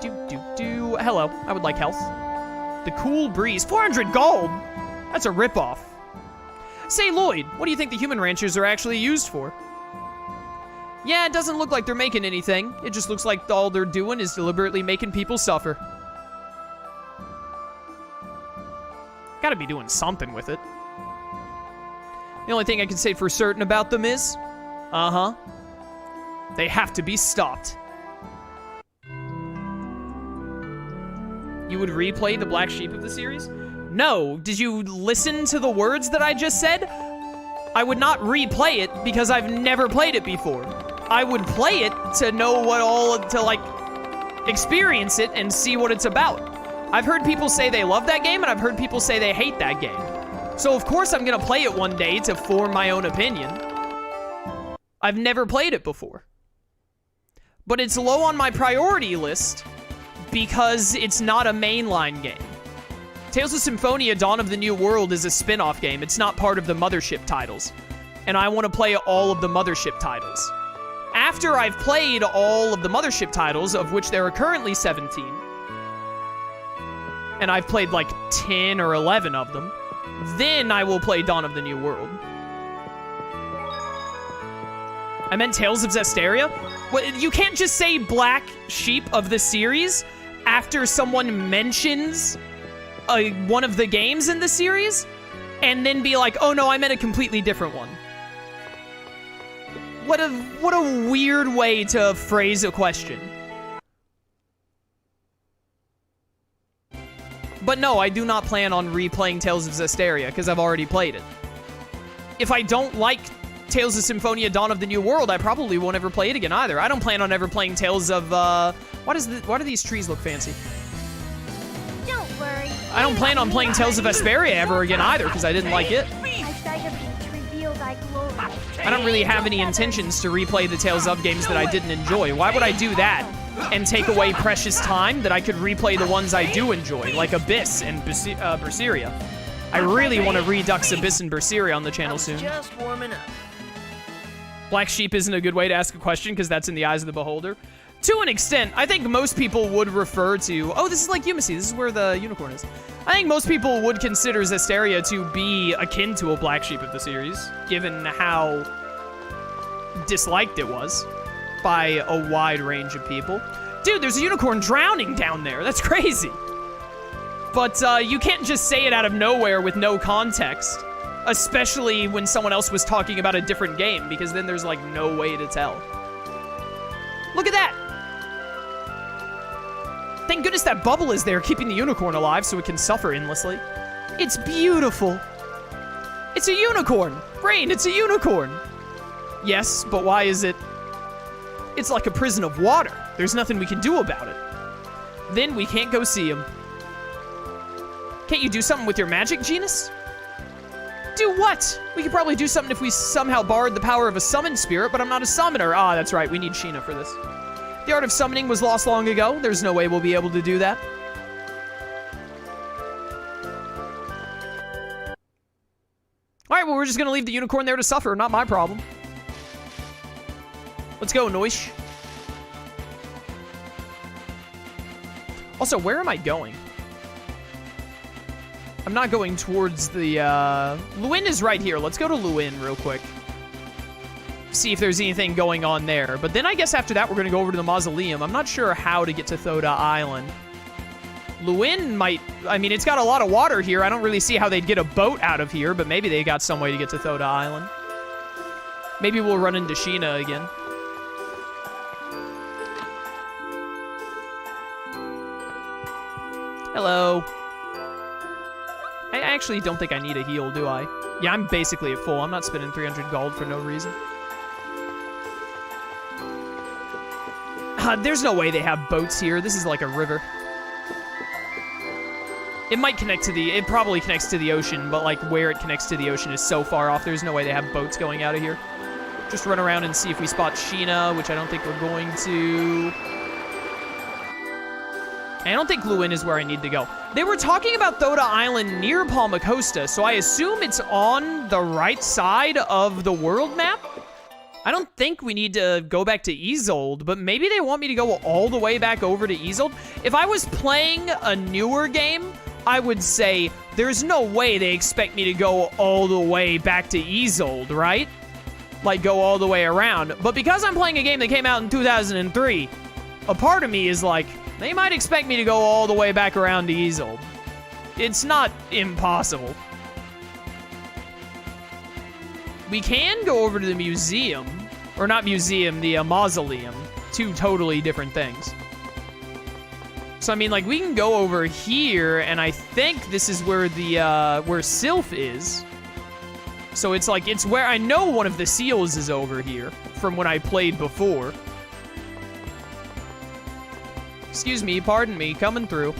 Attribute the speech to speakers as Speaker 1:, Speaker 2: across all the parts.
Speaker 1: Hello, I would like health. The Cool Breeze, 400 gold? That's a ripoff. Say, Lloyd, what do you think the human ranchers are actually used for? Yeah, it doesn't look like they're making anything. It just looks like all they're doing is deliberately making people suffer. Gotta be doing something with it. The only thing I can say for certain about them is, they have to be stopped. You would replay the Black Sheep of the series? No. Did you listen to the words that I just said? I would not replay it because I've never played it before. I would play it to know like, experience it and see what it's about. I've heard people say they love that game, and I've heard people say they hate that game. So of course I'm gonna play it one day to form my own opinion. I've never played it before. But it's low on my priority list because it's not a mainline game. Tales of Symphonia Dawn of the New World is a spin-off game. It's not part of the Mothership titles. And I want to play all of the Mothership titles. After I've played all of the Mothership titles, of which there are currently 17, and I've played like 10 or 11 of them, then I will play Dawn of the New World. I meant Tales of Zestiria? Well, you can't just say Black Sheep of the series after someone mentions one of the games in the series, and then be like, oh no, I meant a completely different one. What a weird way to phrase a question. But no, I do not plan on replaying Tales of Zestiria, because I've already played it. If I don't like Tales of Symphonia Dawn of the New World, I probably won't ever play it again either. I don't plan on ever playing Tales of, why do these trees look fancy?
Speaker 2: Don't worry.
Speaker 1: I don't plan on playing Tales of Vesperia ever again either, because I didn't like it. I don't really have any intentions to replay the Tales of games that I didn't enjoy. Why would I do that and take away precious time that I could replay the ones I do enjoy, like Abyss and Berseria? I really want to redux Abyss and Berseria on the channel soon.
Speaker 3: Just warming up.
Speaker 1: Black Sheep isn't a good way to ask a question because that's in the eyes of the beholder. To an extent, I think most people would refer to... Oh, this is like Umasi. This is where the unicorn is. I think most people would consider Zestiria to be akin to a Black Sheep of the series, given how disliked it was by a wide range of people. Dude, there's a unicorn drowning down there. That's crazy. But you can't just say it out of nowhere with no context, especially when someone else was talking about a different game, because then there's like no way to tell. Look at that. Thank goodness that bubble is there, keeping the unicorn alive so it can suffer endlessly. It's beautiful. It's a unicorn. Brain, it's a unicorn. Yes, but why is it... It's like a prison of water. There's nothing we can do about it. Then we can't go see him. Can't you do something with your magic, Genus? Do what? We could probably do something if we somehow borrowed the power of a summoned spirit, but I'm not a summoner. Ah, that's right. We need Sheena for this. The art of summoning was lost long ago. There's no way we'll be able to do that. Alright, well, we're just gonna leave the unicorn there to suffer. Not my problem. Let's go, Noish. Also, where am I going? I'm not going towards the, Luin is right here. Let's go to Luin real quick. See if there's anything going on there. But then I guess after that, we're going to go over to the Mausoleum. I'm not sure how to get to Thoda Island. Luin might... I mean, it's got a lot of water here. I don't really see how they'd get a boat out of here, but maybe they got some way to get to Thoda Island. Maybe we'll run into Sheena again. Hello. I actually don't think I need a heal, do I? Yeah, I'm basically at full. I'm not spending 300 gold for no reason. There's no way they have boats here. This is like a river. It might connect to the... It probably connects to the ocean, but like where it connects to the ocean is so far off, there's no way they have boats going out of here. Just run around and see if we spot Sheena, which I don't think we're going to. I don't think Luin is where I need to go. They were talking about Thoda Island near Palmacosta, so I assume it's on the right side of the world map? I don't think we need to go back to Isolde, but maybe they want me to go all the way back over to Isolde. If I was playing a newer game, I would say there's no way they expect me to go all the way back to Isolde, right? Like, go all the way around. But because I'm playing a game that came out in 2003, a part of me is like, they might expect me to go all the way back around to Isolde. It's not impossible. We can go over to the museum. Or not museum, the mausoleum. Two totally different things. So, I mean, like, we can go over here, and I think this is where the, where Sylph is. So it's like, it's where I know one of the seals is over here from when I played before. Excuse me, pardon me, coming through.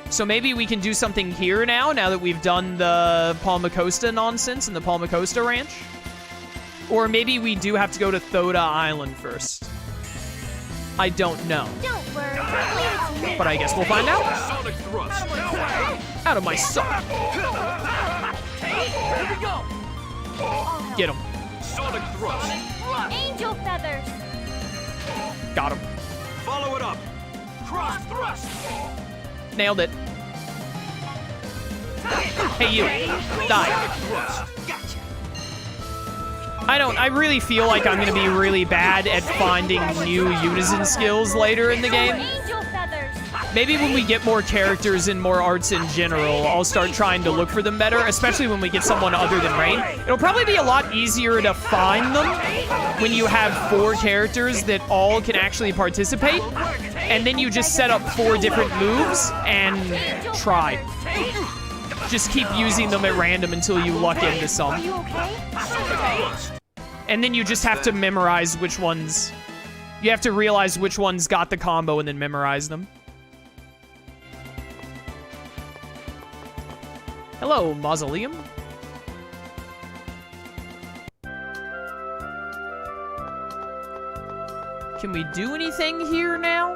Speaker 1: So maybe we can do something here now that we've done the Palmacosta nonsense and the Palmacosta Ranch. Or maybe we do have to go to Thoda Island first. I don't know.
Speaker 2: Don't worry.
Speaker 1: But I guess we'll find out. Out of my sight.
Speaker 3: Here we go.
Speaker 1: Get him.
Speaker 3: Sonic thrust.
Speaker 2: Angel feathers.
Speaker 1: Got him.
Speaker 3: Follow it up. Cross thrust.
Speaker 1: Nailed it. Hey, you. Die.
Speaker 3: Thrust.
Speaker 1: I really feel like I'm gonna be really bad at finding new unison skills later in the game.
Speaker 2: Angel feathers.
Speaker 1: Maybe when we get more characters and more arts in general, I'll start trying to look for them better, especially when we get someone other than Rain. It'll probably be a lot easier to find them when you have 4 characters that all can actually participate, and then you just set up 4 different moves and try. Just keep using them at random until you luck into
Speaker 2: Are
Speaker 1: some.
Speaker 2: you okay?
Speaker 1: And then you just have to memorize which ones... You have to realize which ones got the combo and then memorize them. Hello, Mausoleum. Can we do anything here now?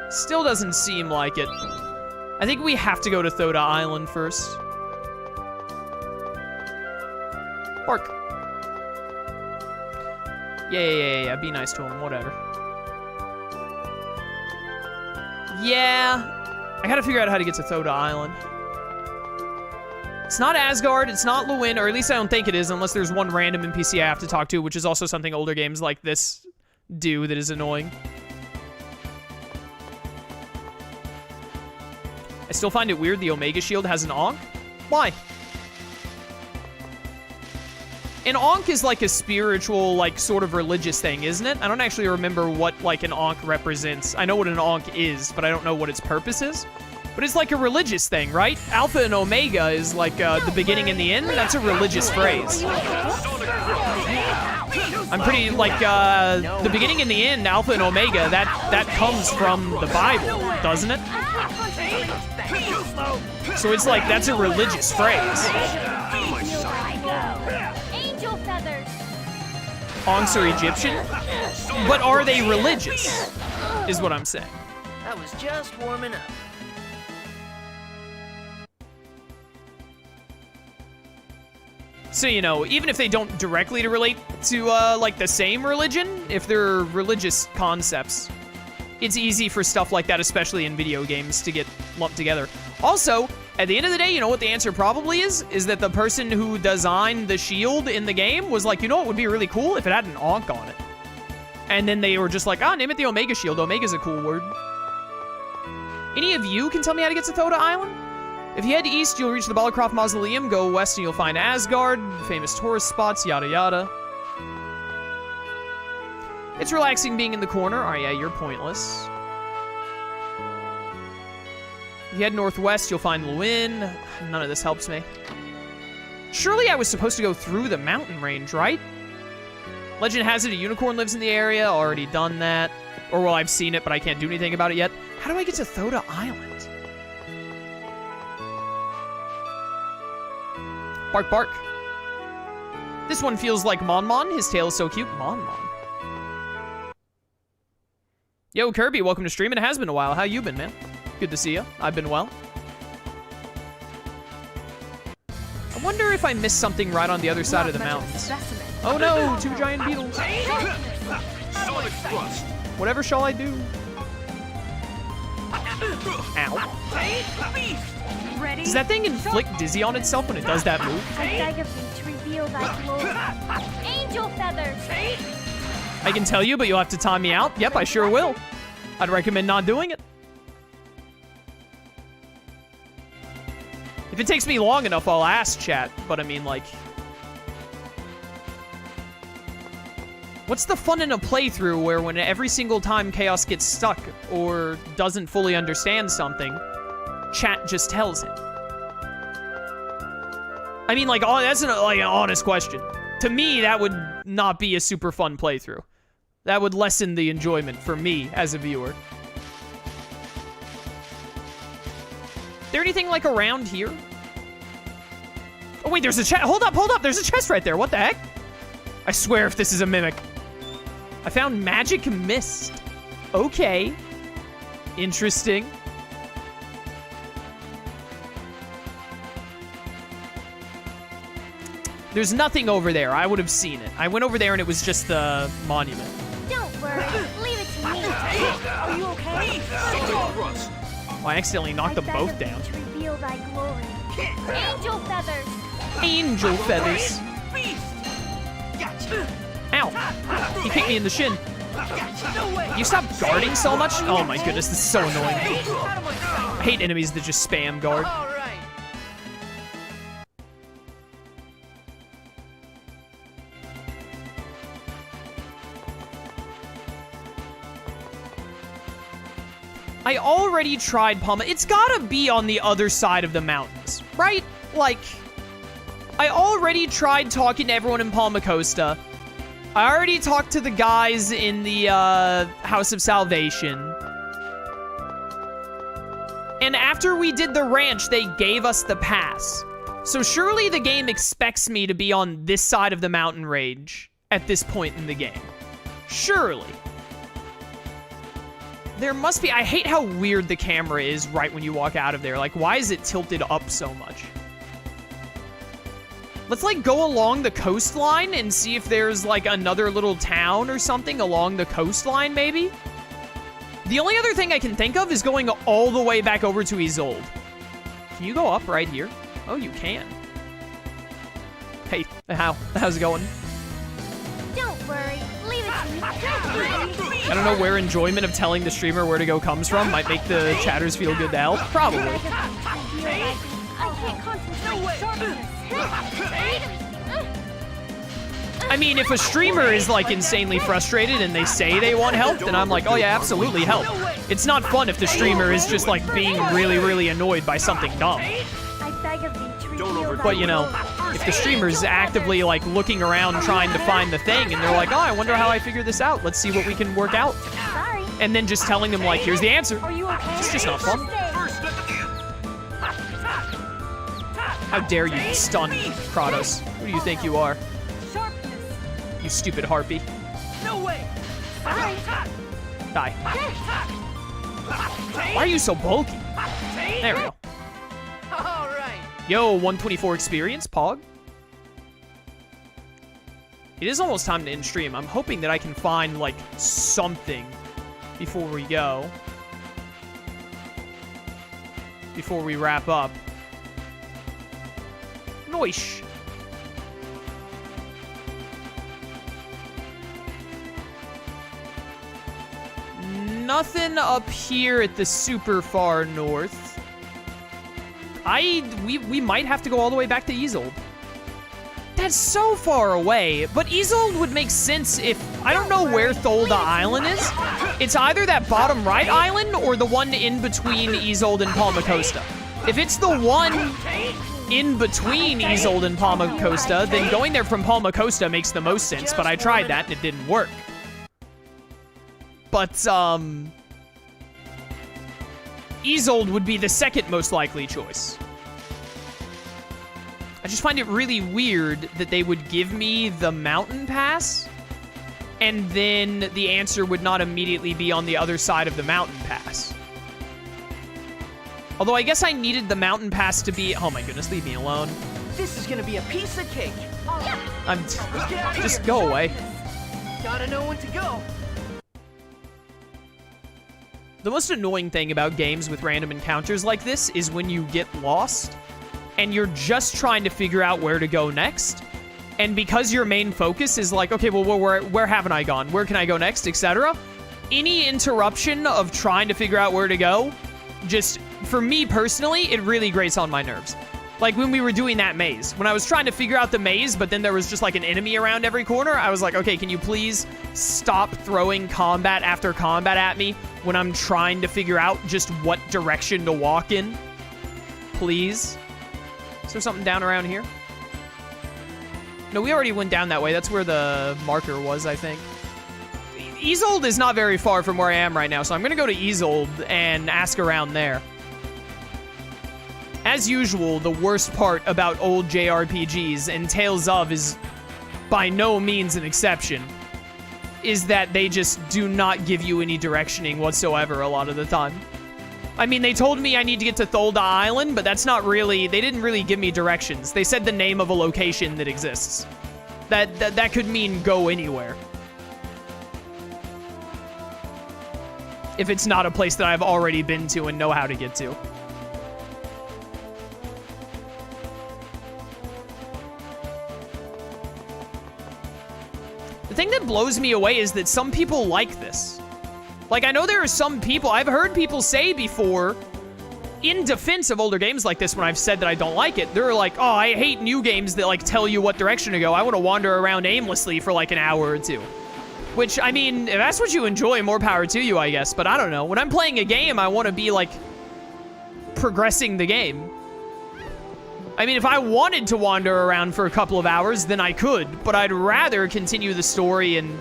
Speaker 1: Still doesn't seem like it. I think we have to go to Thoda Island first. Bark. Yeah. Be nice to him, whatever. Yeah. I gotta figure out how to get to Thoda Island. It's not Asgard, it's not Lewin, or at least I don't think it is, unless there's one random NPC I have to talk to, which is also something older games like this do that is annoying. I still find it weird the Omega Shield has an Ankh. Why? An Ankh is like a spiritual, like, sort of religious thing, isn't it? I don't actually remember what, like, an Ankh represents. I know what an Ankh is, but I don't know what its purpose is. But it's like a religious thing, right? Alpha and Omega is like the beginning and the end. That's a religious phrase. I'm pretty, like, the beginning and the end, Alpha and Omega, that comes from the Bible, doesn't it? So it's like, that's a religious phrase.
Speaker 2: Angel feathers.
Speaker 1: Ankhs are Egyptian? But are they religious? Is what I'm saying.
Speaker 4: I was just warming up.
Speaker 1: So, you know, even if they don't directly relate to, like, the same religion, if they're religious concepts, it's easy for stuff like that, especially in video games, to get lumped together. Also, at the end of the day, you know what the answer probably is? Is that the person who designed the shield in the game was like, you know what would be really cool if it had an Ankh on it. And then they were just like, name it the Omega Shield. Omega's a cool word. Any of you can tell me how to get to Thoda Island? If you head east, you'll reach the Balacroft Mausoleum. Go west and you'll find Asgard, famous tourist spots, yada yada. It's relaxing being in the corner. Oh yeah, you're pointless. If you head northwest, you'll find Lewin. None of this helps me. Surely I was supposed to go through the mountain range, right? Legend has it a unicorn lives in the area. Already done that. Or, well, I've seen it, but I can't do anything about it yet. How do I get to Thoda Island? Bark, bark. This one feels like Mon. His tail is so cute. Mon. Yo, Kirby, welcome to stream. It has been a while. How you been, man? Good to see you. I've been well. I Wonder if I missed something right on the other side of the mountains. Oh no, 2 giant beetles.
Speaker 3: Sonic thrust.
Speaker 1: Whatever shall I do? Ow.
Speaker 2: Ready?
Speaker 1: Does that thing inflict dizzy on itself when it does that move?
Speaker 2: I beg of thee to reveal thy glory. Angel feathers.
Speaker 1: I can tell you, but you'll have to time me out. Yep, I sure will. I'd recommend not doing it. If it takes me long enough, I'll ask chat, but I mean, like... What's the fun in a playthrough where when every single time Chaos gets stuck or doesn't fully understand something, chat just tells him? I mean, like, oh, that's an honest question. To me, that would not be a super fun playthrough. That would lessen the enjoyment for me as a viewer. Is there anything, like, around here? Oh, wait, there's a chest. Hold up. There's a chest right there. What the heck? I swear if this is a mimic. I found magic mist. Okay. Interesting. There's nothing over there. I would have seen it. I went over there and it was just the monument.
Speaker 2: Don't worry. Leave it to me. Are you okay?
Speaker 3: Sonic thrust.
Speaker 1: Oh, I accidentally knocked them both down.
Speaker 2: To reveal thy glory. Angel feathers.
Speaker 1: Angel feathers. Ow. He kicked me in the shin. You stop guarding so much? Oh my goodness, this is so annoying. I hate enemies that just spam guard.
Speaker 4: All right.
Speaker 1: I already tried Palma. It's gotta be on the other side of the mountains, right? Like, I already tried talking to everyone in Palma Costa. I already talked to the guys in the House of Salvation. And after we did the ranch, they gave us the pass. So surely the game expects me to be on this side of the mountain range at this point in the game. Surely. There must be... I hate how weird the camera is right when you walk out of there. Like, why is it tilted up so much? Let's, like, go along the coastline and see if there's, like, another little town or something along the coastline, maybe? The only other thing I can think of is going all the way back over to Isolde. Can you go up right here? Oh, you can. Hey, how's it going?
Speaker 2: Don't worry. Leave it to me.
Speaker 1: I don't know where enjoyment of telling the streamer where to go comes from. Might make the chatters feel good to help. Probably.
Speaker 2: I can't concentrate.
Speaker 1: I mean, if a streamer is, like, insanely frustrated and they say they want help, then I'm like, oh yeah, absolutely help. It's not fun if the streamer is just, like, being really, really annoyed by something dumb.
Speaker 2: I beg of thee to reveal thy
Speaker 1: But, you know, if the streamer's actively, like, looking around trying to find the thing, and they're like, oh, I wonder how I figure this out. Let's see what we can work out.
Speaker 2: Sorry.
Speaker 1: And then just telling them, like, here's the answer.
Speaker 2: Are you okay?
Speaker 1: It's just not fun. How dare you stun Kratos? Who do you think you are? You stupid harpy.
Speaker 4: No way.
Speaker 2: Sorry.
Speaker 1: Die. Why are you so bulky? There we go.
Speaker 4: All right.
Speaker 1: Yo, 124 experience, Pog. It is almost time to end stream. I'm hoping that I can find, like, something before we go. Before we wrap up. Noish. Nothing up here at the super far north. We might have to go all the way back to Isolde. That's so far away, but Isolde would make sense if... I don't know where Tholda Island is. It's either that bottom right island or the one in between Isolde and Palma Costa. If it's the one in between Isolde and Palma Costa, then going there from Palma Costa makes the most sense, but I tried that and it didn't work. But, Isolde would be the second most likely choice. I just find it really weird that they would give me the mountain pass, and then the answer would not immediately be on the other side of the mountain pass. Although I guess I needed the mountain pass to be... Oh my goodness, leave me alone.
Speaker 4: This is gonna be a piece of cake.
Speaker 1: I'm
Speaker 4: Let's get out of
Speaker 1: just
Speaker 4: here.
Speaker 1: go away.
Speaker 4: Gotta know when to go.
Speaker 1: The most annoying thing about games with random encounters like this is when you get lost and you're just trying to figure out where to go next. And because your main focus is like, okay, well, where haven't I gone? Where can I go next, etc. Any interruption of trying to figure out where to go, just, for me personally, it really grates on my nerves. Like when we were doing that maze. When I was trying to figure out the maze, but then there was just like an enemy around every corner, I was like, okay, can you please stop throwing combat after combat at me when I'm trying to figure out just what direction to walk in? Please? Is there something down around here? No, we already went down that way. That's where the marker was, I think. Isolde is not very far from where I am right now, so I'm gonna go to Isolde and ask around there. As usual, the worst part about old JRPGs, and Tales of is by no means an exception, is that they just do not give you any directioning whatsoever a lot of the time. I mean, they told me I need to get to Tholda Island, but that's not really... They didn't really give me directions. They said the name of a location that exists. That could mean go anywhere. If it's not a place that I've already been to and know how to get to. The thing that blows me away is that some people like this. Like, I know there are some people, I've heard people say before, in defense of older games like this, when I've said that I don't like it, they're like, oh, I hate new games that, like, tell you what direction to go. I want to wander around aimlessly for, like, an hour or two. Which, I mean, if that's what you enjoy, more power to you, I guess. But I don't know. When I'm playing a game, I want to be, like, progressing the game. I mean, if I wanted to wander around for a couple of hours, then I could. But I'd rather continue the story and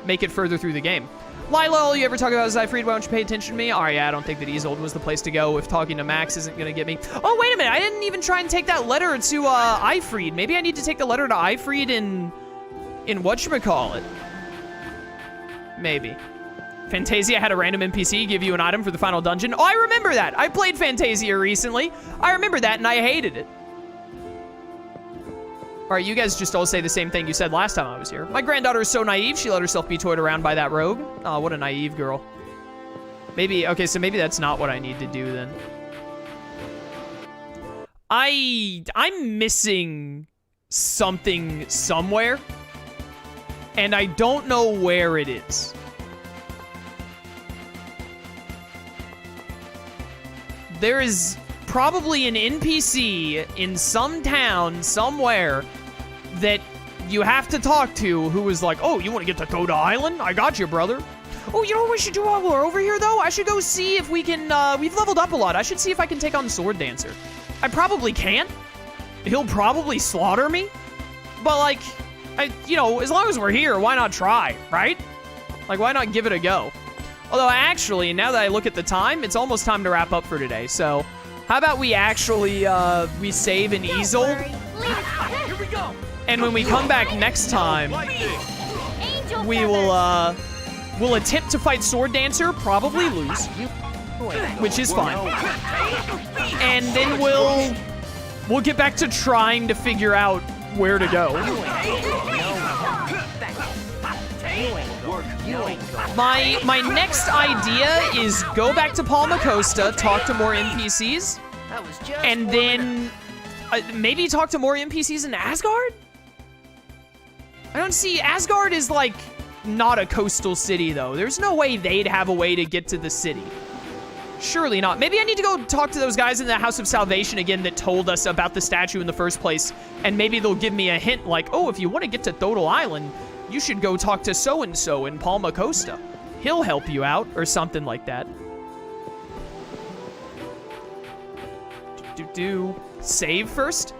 Speaker 1: make it further through the game. Lila, all you ever talk about is Zyfried. Why don't you pay attention to me? Oh, yeah, I don't think that Isolde was the place to go if talking to Max isn't going to get me. Oh, wait a minute. I didn't even try and take that letter to Ifried. Maybe I need to take the letter to Ifried in whatchamacallit. Maybe. Fantasia had a random NPC give you an item for the final dungeon. Oh, I remember that. I played Fantasia recently. I remember that, and I hated it. All right, you guys just all say the same thing you said last time I was here. My granddaughter is so naive, she let herself be toyed around by that rogue. Oh, what a naive girl. Maybe, okay, so maybe that's not what I need to do then. I'm missing something somewhere, and I don't know where it is. There is probably an NPC in some town somewhere that you have to talk to who is like, oh, you want to get to Tholda Island? I got you, brother. Oh, you know what we should do while we're over here, though? I should go see if we can, we've leveled up a lot. I should see if I can take on Sword Dancer. I probably can't. He'll probably slaughter me. But, like, you know, as long as we're here, why not try, right? Like, why not give it a go? Although, actually, now that I look at the time, it's almost time to wrap up for today, so... How about we actually, we save in Isolde?
Speaker 4: Here we go.
Speaker 1: And when we come back next time, we will, we'll attempt to fight Sword Dancer, probably lose, which is fine. And then we'll get back to trying to figure out where to go. My next idea is go back to Palma Costa, talk to more NPCs, and then maybe talk to more NPCs in Asgard? I don't see... Asgard is, like, not a coastal city, though. There's no way they'd have a way to get to the city. Surely not. Maybe I need to go talk to those guys in the House of Salvation again that told us about the statue in the first place, and maybe they'll give me a hint like, oh, if you want to get to Tholda Island, you should go talk to so-and-so in Palma Costa. He'll help you out, or something like that. Save first?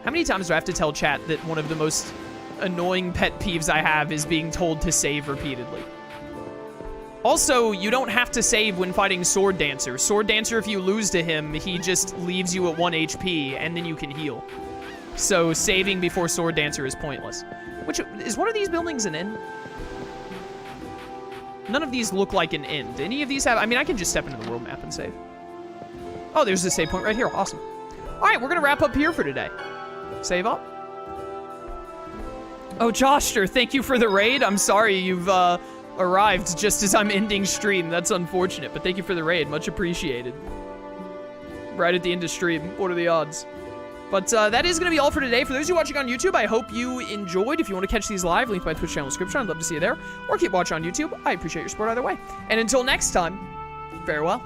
Speaker 1: How many times do I have to tell chat that one of the most annoying pet peeves I have is being told to save repeatedly? Also, you don't have to save when fighting Sword Dancer. Sword Dancer, if you lose to him, he just leaves you at 1 HP, and then you can heal. So saving before Sword Dancer is pointless. Which, is one of these buildings an inn? None of these look like an inn. Do any of these have... I mean, I can just step into the world map and save. Oh, there's the save point right here. Awesome. All right, we're going to wrap up here for today. Save up. Oh, Joshter, thank you for the raid. I'm sorry you've arrived just as I'm ending stream. That's unfortunate, but thank you for the raid. Much appreciated. Right at the end of stream. What are the odds? But that is going to be all for today. For those of you watching on YouTube, I hope you enjoyed. If you want to catch these live, link to my Twitch channel in the description. I'd love to see you there. Or keep watching on YouTube. I appreciate your support either way. And until next time, farewell.